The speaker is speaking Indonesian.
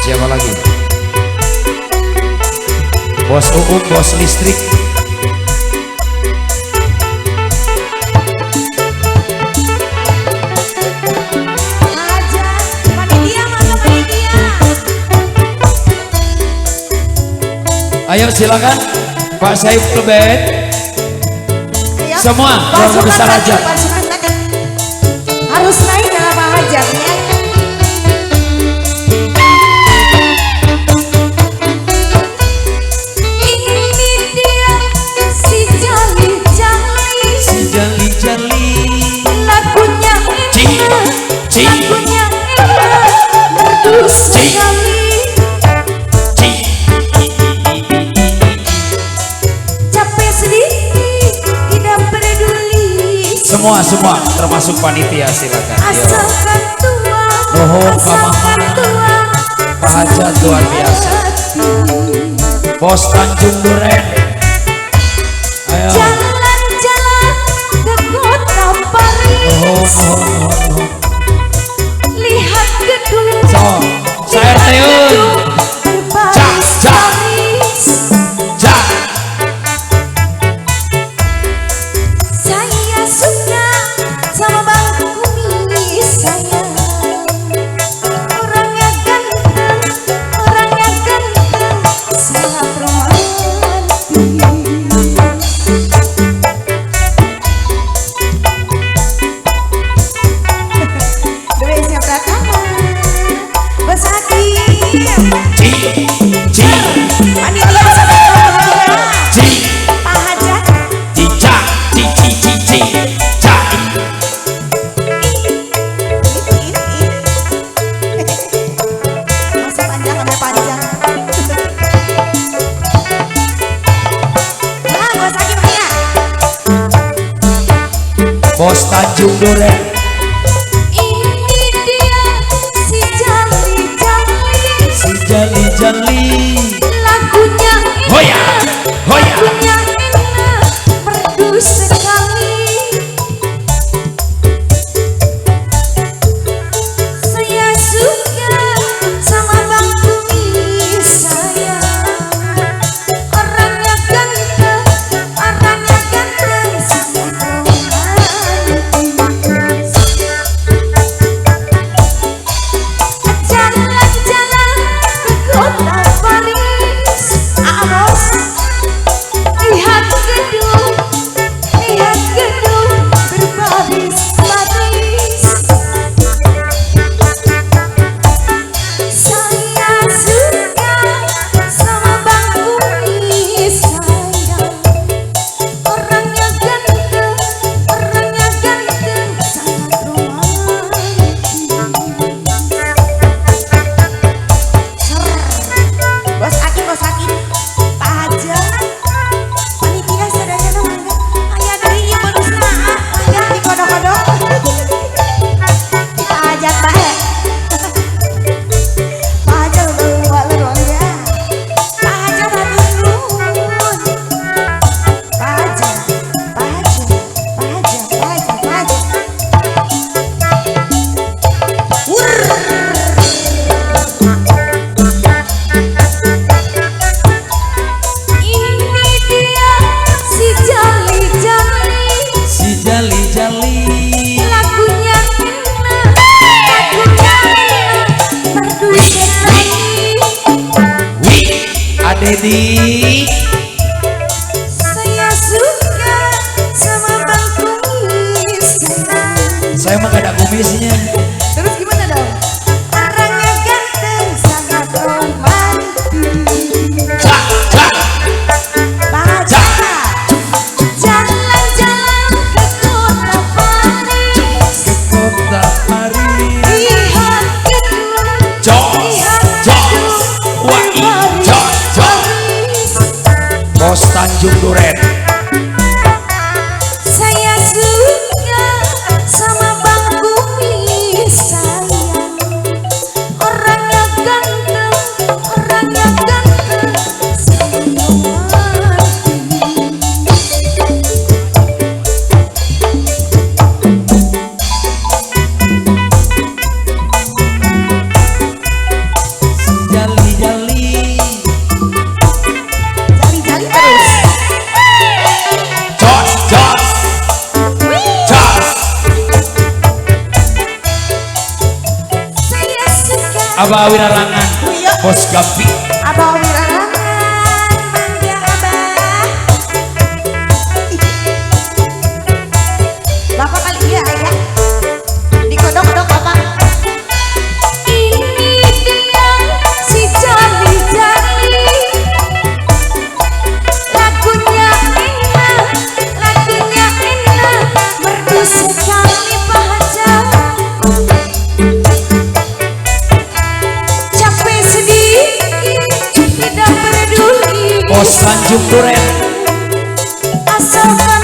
Siapa lagi? Bos Uum, bos listrik. Ayo silakan Pak Saiful Bed. Semua keluarga besar aja. Harus naik dalam Pak Hajat ya. Semua termasuk panitia silakan. Asalkan tua, Nuhun Pak Pak Hajat luar biasa. Bos Tanjung Duren. Ayo. Jalan-jalan ke kota Paris. Lihat gedung. So, saya Teun. Bos Tanjung Duren. Ini dia si Jali-Jali. Si Jali-Jali. Lagunya Hoya, hoya. lagunya enak, merdu sekali. Saya suka sama Bang Bumi saya. Orangnya ganteng, orangnya ganteng. Jalan-jalan ke kota Paris. Awas, lihat gedung berbaris-baris. Saya suka sama Bang Bumi sayang. Orangnya ganteng, sangat romantis. Bos Aki, Pak Hajat, panitia sadaya mangga. Aya deui ieu bonusna, mangga dikodok-kodok. Pak Hajat bae. Pak Hajat ulun ya. Pak Hajat hatur nuhun. Pak Hajat. Ini dia si Jali-Jali. Si Jali-Jali. Lagunya enak, merdu sekali. Adedi. Saya suka sama Bang Kumis. Saya mah gak ada kumisnya. Terus gimana dong? Orangnya ganteng, sangat romantis. Baca jalan-jalan ke kota Paris. Kota Paris. Lihat gedung, berbaris-baris. Bos Tanjung Duren. Saya suka sama Bang Bumi sayang. Orangnya ganteng, sangat romantis. Abah Wirarangan, Iya. Bos Gapi. Abah Wirarangan, mangga Abah. Bapak kali iya ya. Dikodok-kodok Bapak. Ini dia si jali-jali. Lagunya enak, merdu sekali baca. Capek sedikit tidak peduli. Bos Tanjung Duren. Asal